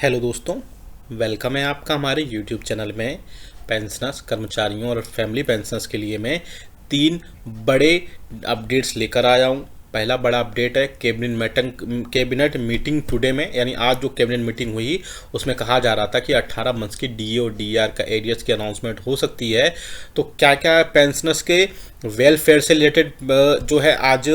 Hello दोस्तों, welcome है आपका हमारे यूट्यूब चैनल में। पेंशनर्स, कर्मचारियों और फैमिली पेंशनर्स के लिए मैं 3 बड़े अपडेट्स लेकर आया हूँ। पहला बड़ा अपडेट है कैबिनेट मीटिंग टुडे में, यानी आज जो कैबिनेट मीटिंग हुई उसमें कहा जा रहा था कि 18 मंथ्स की डीए और डीआर का एरियर्स की अनाउंसमेंट हो सकती है। तो क्या क्या पेंशनर्स के वेलफेयर से रिलेटेड जो है आज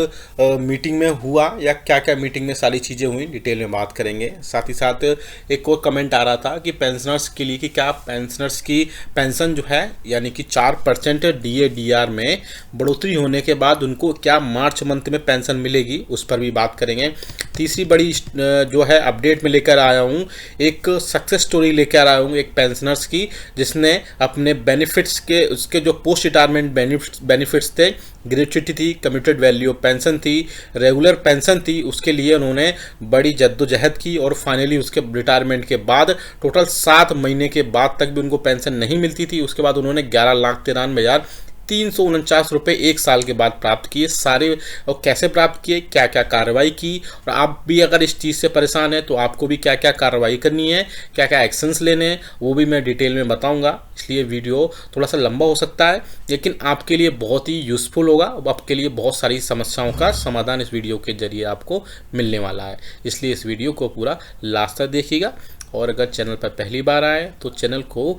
मीटिंग में हुआ, या क्या क्या मीटिंग में सारी चीज़ें हुई, डिटेल में बात करेंगे। साथ ही साथ एक और कमेंट आ रहा था कि पेंशनर्स के लिए कि क्या पेंशनर्स की पेंशन जो है यानी कि 4% डीए डीआर में बढ़ोतरी होने के बाद उनको क्या मार्च मंथ में पेंशन मिलेगी, उस पर भी बात करेंगे। तीसरी बड़ी जो है अपडेट में लेकर आया हूँ, एक सक्सेस स्टोरी लेकर आया हूँ एक पेंशनर्स की, जिसने अपने बेनिफिट्स के उसके जो पोस्ट रिटायरमेंट बेनिफिट्स थे, ग्रेच्युटी थी, कम्यूटेड वैल्यू पेंशन थी, रेगुलर पेंशन थी, उसके लिए उन्होंने बड़ी जद्दोजहद की और फाइनली उसके रिटायरमेंट के बाद टोटल 7 महीने के बाद तक भी उनको पेंशन नहीं मिलती थी। उसके बाद उन्होंने 11,93,349 रुपये 1 साल के बाद प्राप्त किए सारे। और कैसे प्राप्त किए, क्या क्या कार्रवाई की, और आप भी अगर इस चीज़ से परेशान हैं तो आपको भी क्या क्या कार्रवाई करनी है, क्या क्या एक्शंस लेने हैं, वो भी मैं डिटेल में बताऊंगा। इसलिए वीडियो थोड़ा सा लंबा हो सकता है, लेकिन आपके लिए बहुत ही यूज़फुल होगा। आपके लिए बहुत सारी समस्याओं का समाधान इस वीडियो के जरिए आपको मिलने वाला है, इसलिए इस वीडियो को पूरा लास्ट तक देखिएगा। और अगर चैनल पर पहली बार आए तो चैनल को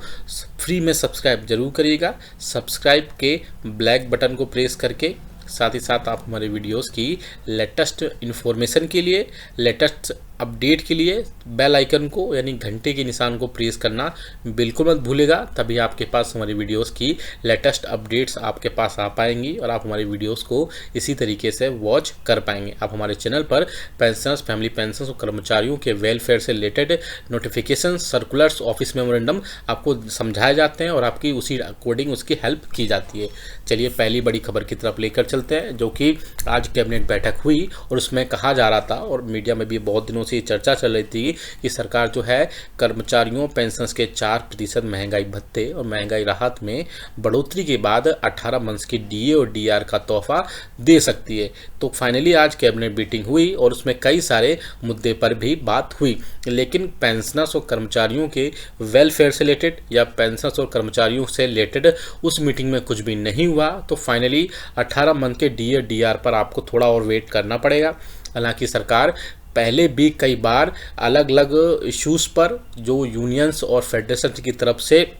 फ्री में सब्सक्राइब जरूर करिएगा। सब्सक्राइब के ब्लैक बटन को प्रेस करके साथ ही साथ आप हमारे वीडियोस की लेटेस्ट इन्फॉर्मेशन के लिए, लेटेस्ट अपडेट के लिए बेल आइकन को यानी घंटे के निशान को प्रेस करना बिल्कुल मत भूलेगा। तभी आपके पास हमारी वीडियोस की लेटेस्ट अपडेट्स आपके पास आ पाएंगी और आप हमारी वीडियोस को इसी तरीके से वॉच कर पाएंगे। आप हमारे चैनल पर पेंशनर्स, फैमिली पेंशनर्स और कर्मचारियों के वेलफेयर से related notification, circulars, office memorandum आपको समझाए जाते हैं और आपकी उसी अकॉर्डिंग उसकी हेल्प की जाती है। चलिए पहली बड़ी खबर की तरफ लेकर चलते हैं, जो कि आज कैबिनेट बैठक हुई और उसमें कहा जा रहा था और मीडिया में भी बहुत दिनों से चर्चा चल रही थी कि सरकार जो है कर्मचारियों पेंशनर्स के 4% महंगाई भत्ते और महंगाई राहत में बढ़ोतरी के बाद 18 मंथ्स की डीए और डीआर का तोहफा दे सकती है। तो फाइनली आज कैबिनेट मीटिंग हुई और उसमें कई सारे मुद्दे पर भी बात हुई, लेकिन पेंशनर्स और कर्मचारियों के वेलफेयर से रिलेटेड या पेंशनर्स और कर्मचारियों से रिलेटेड उस मीटिंग में कुछ भी नहीं हुआ। तो फाइनली 18 मंथ के डीए डीआर पर आपको थोड़ा और वेट करना पड़ेगा। हालांकि सरकार पहले भी कई बार अलग अलग इश्यूज़ पर जो यूनियंस और फेडरेशन की तरफ से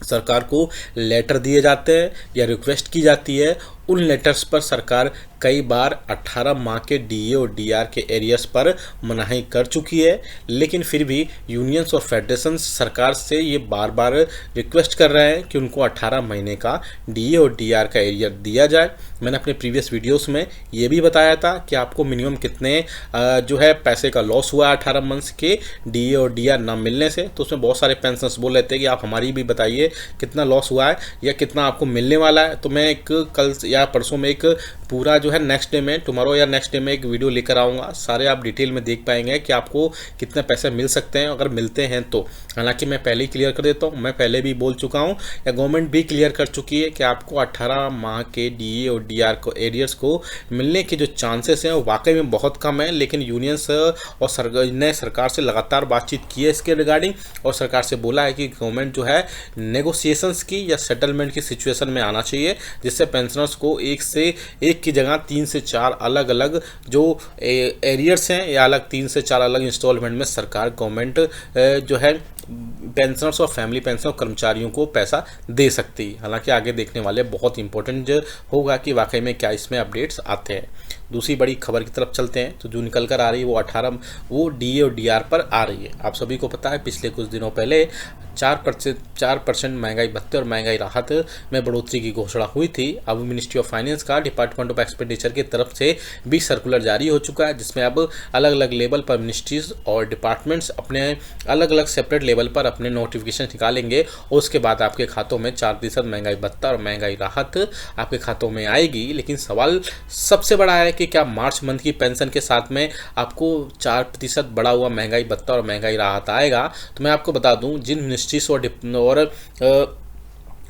सरकार को लेटर दिए जाते हैं या रिक्वेस्ट की जाती है, उन लेटर्स पर सरकार कई बार 18 माह के डीए और डीआर के एरियर्स पर मनाही कर चुकी है। लेकिन फिर भी यूनियंस और फेडरेशन सरकार से ये बार बार रिक्वेस्ट कर रहे हैं कि उनको 18 महीने का डीए और डीआर का एरियर दिया जाए। मैंने अपने प्रीवियस वीडियोस में ये भी बताया था कि आपको मिनिमम कितने जो है पैसे का लॉस हुआ 18 मंथ्स के डीए और डीआर ना मिलने से। तो उसमें बहुत सारे पेंशनर्स बोल रहे थे कि आप हमारी भी बताइए कितना लॉस हुआ है या कितना आपको मिलने वाला है। तो मैं एक कल या परसों में एक पूरा जो है नेक्स्ट डे में, टुमारो या नेक्स्ट डे में एक वीडियो लेकर आऊँगा। सारे आप डिटेल में देख पाएंगे कि आपको कितने पैसे मिल सकते हैं अगर मिलते हैं तो। हालांकि मैं पहले ही क्लियर कर देता हूँ, मैं पहले भी बोल चुका हूँ या गवर्नमेंट भी क्लियर कर चुकी है कि आपको 18 माह के डीए और डीआर को एरियर्स को मिलने के जो चांसेस हैं वो वाकई में बहुत कम है। लेकिन यूनियंस और ने सरकार से लगातार बातचीत की है इसके रिगार्डिंग, और सरकार से बोला है कि गवर्नमेंट जो है नेगोशिएशंस की या सेटलमेंट की सिचुएशन में आना चाहिए, जिससे पेंशनर्स को एक की जगह 3 से 4 अलग अलग जो एरियर्स हैं या अलग 3 से 4 अलग इंस्टॉलमेंट में सरकार गवर्नमेंट जो है पेंशनर्स और फैमिली पेंशन कर्मचारियों को पैसा दे सकती है। हालांकि आगे देखने वाले बहुत इंपॉर्टेंट होगा कि वाकई में क्या इसमें अपडेट्स आते हैं। दूसरी बड़ी खबर की तरफ चलते हैं, तो जो निकल कर आ रही है वो डीए और डीआर पर आ रही है। आप सभी को पता है पिछले कुछ दिनों पहले 4% महंगाई भत्ते और महंगाई राहत में बढ़ोतरी की घोषणा हुई थी। अब मिनिस्ट्री ऑफ फाइनेंस का डिपार्टमेंट ऑफ एक्सपेंडिचर की तरफ से भी सर्कुलर जारी हो चुका है, जिसमें अब अलग अलग लेवल पर मिनिस्ट्रीज और डिपार्टमेंट्स अपने अलग अलग सेपरेट लेवल पर अपने नोटिफिकेशन निकालेंगे और उसके बाद आपके खातों में 4% महंगाई भत्ता और महंगाई राहत आपके खातों में आएगी। लेकिन सवाल सबसे बड़ा है कि क्या मार्च मंथ की पेंशन के साथ में आपको 4% बढ़ा हुआ महंगाई भत्ता और महंगाई राहत आएगा। तो मैं आपको बता दूं, जिन मिनिस्ट्रीज और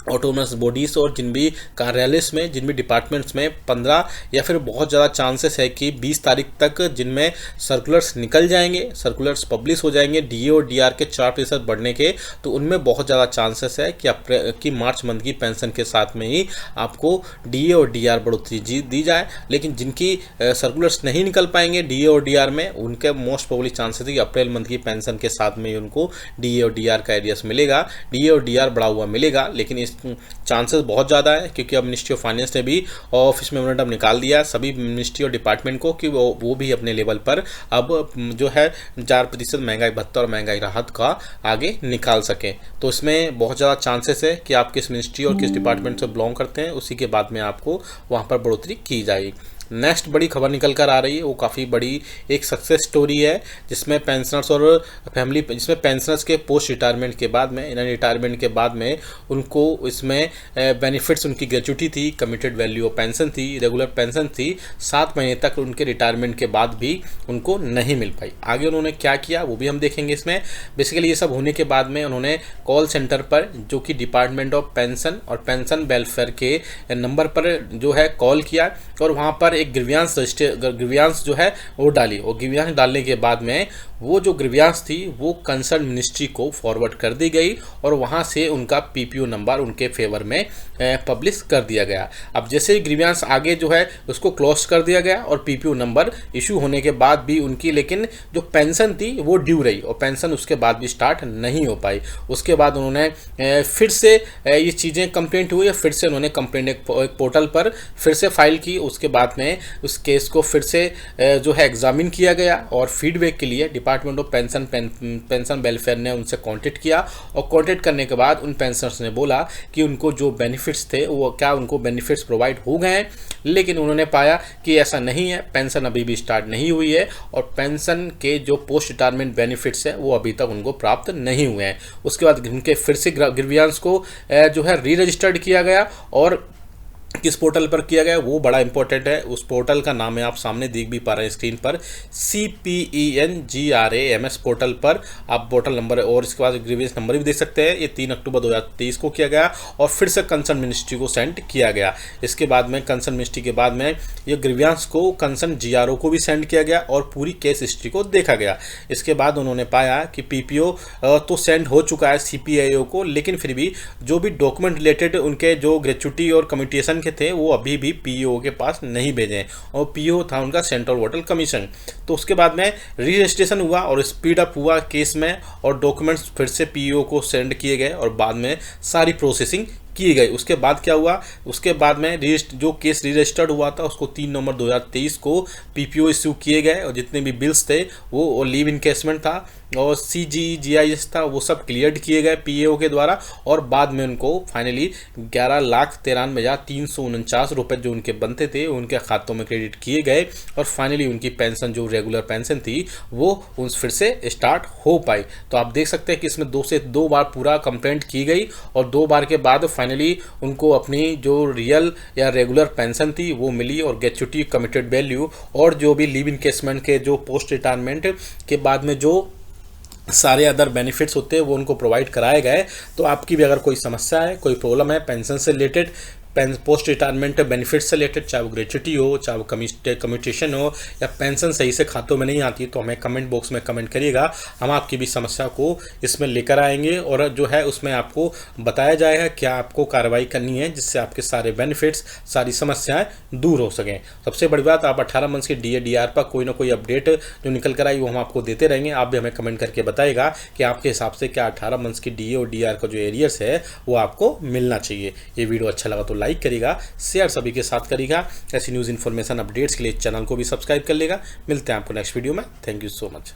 ऑटोनमस बॉडीज़ और जिन भी कार्यालय में, जिन भी डिपार्टमेंट्स में 15 या फिर बहुत ज़्यादा चांसेस है कि 20 तारीख तक जिनमें सर्कुलर्स निकल जाएंगे, सर्कुलर्स पब्लिश हो जाएंगे डीए और डीआर के 4% बढ़ने के, तो उनमें बहुत ज़्यादा चांसेस है कि मार्च मंथ की पेंशन के साथ में ही आपको डीए और डीआर बढ़ोतरी दी जाए। लेकिन जिनकी सर्कुलर्स नहीं निकल पाएंगे डीए और डीआर में, उनके मोस्ट प्रोबेबली चांसेस है कि अप्रैल मंथ की पेंशन के साथ में ही उनको डीए और डीआर का एरियस मिलेगा, डीए और डीआर बढ़ा हुआ मिलेगा। लेकिन इस चांसेस बहुत ज़्यादा है क्योंकि अब मिनिस्ट्री ऑफ फाइनेंस ने भी ऑफिस मेमोरेंडम निकाल दिया सभी मिनिस्ट्री और डिपार्टमेंट को कि वो भी अपने लेवल पर अब जो है 4% महंगाई भत्ता और महंगाई राहत का आगे निकाल सकें। तो इसमें बहुत ज़्यादा चांसेस है कि आप किस मिनिस्ट्री और किस डिपार्टमेंट से बिलोंग करते हैं, उसी के बाद में आपको वहाँ पर बढ़ोतरी की जाएगी। नेक्स्ट बड़ी खबर निकल कर आ रही है, वो काफ़ी बड़ी एक सक्सेस स्टोरी है जिसमें पेंशनर्स और फैमिली, जिसमें पेंशनर्स के पोस्ट रिटायरमेंट के बाद में, यानी रिटायरमेंट के बाद में उनको इसमें बेनिफिट्स, उनकी ग्रेच्युटी थी, कमिटेड वैल्यू ऑफ पेंशन थी, रेगुलर पेंशन थी, 7 महीने तक उनके रिटायरमेंट के बाद भी उनको नहीं मिल पाई। आगे उन्होंने क्या किया वो भी हम देखेंगे इसमें। बेसिकली ये सब होने के बाद में उन्होंने कॉल सेंटर पर, जो कि डिपार्टमेंट ऑफ पेंशन और पेंशन वेलफेयर के नंबर पर जो है कॉल किया और वहाँ पर एक ग्रीवियांस जो है वो डाली, और ग्रीवियांस डालने के बाद में वो जो ग्रीवियांस थी वो कंसर्न मिनिस्ट्री को फॉरवर्ड कर दी गई और वहाँ से उनका पीपीओ नंबर उनके फेवर में पब्लिश कर दिया गया। अब जैसे ही ग्रीवियांस आगे जो है उसको क्लोज कर दिया गया और पीपीओ नंबर इशू होने के बाद भी उनकी, लेकिन जो पेंशन थी वो ड्यू रही और पेंशन उसके बाद भी स्टार्ट नहीं हो पाई। उसके बाद उन्होंने फिर से ये चीज़ें कंप्लेंट हुई, फिर से उन्होंने कंप्लेंट एक पोर्टल पर फिर से फाइल की। उसके बाद में उस केस को फिर से जो है एग्जामिन किया गया और फीडबैक के लिए डिपार्टमेंट ऑफ पेंशन वेलफेयर ने उनसे कांटेक्ट किया और कांटेक्ट करने के बाद उन पेंशनर्स ने बोला कि उनको जो बेनिफिट्स थे वो क्या उनको बेनिफिट्स प्रोवाइड हो गए हैं, लेकिन उन्होंने पाया कि ऐसा नहीं है, पेंशन अभी भी स्टार्ट नहीं हुई है और पेंशन के जो पोस्ट रिटायरमेंट बेनिफिट्स हैं वो अभी तक उनको प्राप्त नहीं हुए हैं। उसके बाद उनके फिर से ग्रीवियांस को जो है री रजिस्टर्ड किया गया और किस पोर्टल पर किया गया वो बड़ा इंपॉर्टेंट है। उस पोर्टल का नाम है, आप सामने देख भी पा रहे हैं स्क्रीन पर, CPENGRAMS पोर्टल पर आप पोर्टल नंबर और इसके बाद ग्रीवियंस नंबर भी देख सकते हैं। ये 3 अक्टूबर 2023 को किया गया और फिर से कंसर्न मिनिस्ट्री को सेंड किया गया। इसके बाद में कंसर्न मिनिस्ट्री के बाद में ये ग्रीवियंस को कंसर्न GRO को भी सेंड किया गया और पूरी केस हिस्ट्री को देखा गया। इसके बाद उन्होंने पाया कि PPO तो सेंड हो चुका है CPIO को, लेकिन फिर भी जो भी डॉक्यूमेंट रिलेटेड उनके जो ग्रेच्युटी और कम्यूटेशन के थे वो अभी भी पीओ के पास नहीं भेजे और पीओ था उनका सेंट्रल होटल कमीशन। तो उसके बाद में री रजिस्ट्रेशन हुआ और स्पीड अप हुआ केस में और डॉक्यूमेंट्स फिर से पीओ को सेंड किए गए और बाद में सारी प्रोसेसिंग की गई। उसके बाद क्या हुआ, उसके बाद में जो केस रजिस्टर्ड हुआ था उसको 3 नवंबर 2023 को पीपीओ इश्यू किए गए और जितने भी बिल्स थे वो लीव इनकेसमेंट था और CGGIS था वो सब क्लियर किए गए पीएओ के द्वारा और बाद में उनको फाइनली 11,93,349 रुपये जो उनके बनते थे उनके खातों में क्रेडिट किए गए और फाइनली उनकी पेंशन जो रेगुलर पेंशन थी वो फिर से स्टार्ट हो पाई। तो आप देख सकते हैं कि इसमें 2 से 2 बार पूरा कंप्लेंट की गई और 2 बार के बाद फाइनली उनको अपनी जो रियल या रेगुलर पेंशन थी वो मिली और ग्रेच्युटी, कमिटेड वैल्यू और जो भी लीव इनकेसमेंट के जो पोस्ट रिटायरमेंट के बाद में जो सारे अदर बेनिफिट्स होते हैं वो उनको प्रोवाइड कराए गए। तो आपकी भी अगर कोई समस्या है, कोई प्रॉब्लम है पेंशन से रिलेटेड, पोस्ट रिटायरमेंट बेनिफिट से रिलेटेड, चाहे वो ग्रेच्युटी हो, चाहे वो कम्यूटेशन हो या पेंशन सही से खातों में नहीं आती, तो हमें कमेंट बॉक्स में कमेंट करिएगा। हम आपकी भी समस्या को इसमें लेकर आएंगे और जो है उसमें आपको बताया जाएगा क्या आपको कार्रवाई करनी है जिससे आपके सारे बेनिफिट्स, सारी समस्याएं दूर हो सकें। सबसे बड़ी बात, आप 18 मंथ्स के DA/DR पर कोई ना कोई अपडेट जो निकल कर आई वो हम आपको देते रहेंगे। आप भी हमें कमेंट करके बताइएगा कि आपके हिसाब से क्या 18 मंथ्स की DA और DR का जो एरियर्स है वो आपको मिलना चाहिए। ये वीडियो अच्छा लगा तो लाइक करिएगा, शेयर सभी के साथ करिएगा। ऐसी न्यूज़ इन्फॉर्मेशन अपडेट्स के लिए चैनल को भी सब्सक्राइब कर लेगा। मिलते हैं आपको नेक्स्ट वीडियो में। Thank you so much.